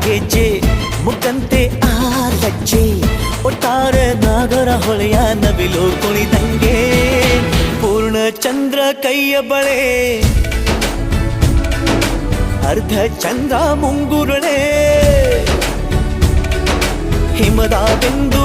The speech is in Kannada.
ಗೆಜ್ಜೆ ಮುಖಂತೆ ಆ ಲಜ್ಜೆ ಒಟ್ಟಾರೆ ನಾಗರ ಹೊಳೆಯ ನವಿಲು ಕುಣಿದಂಗೆ ಪೂರ್ಣ ಚಂದ್ರ ಕೈಯ ಬಳೆ ಅರ್ಧ ಚಂದ್ರ ಮುಂಗುರುಳೆ ಹಿಮದ ಬಿಂದು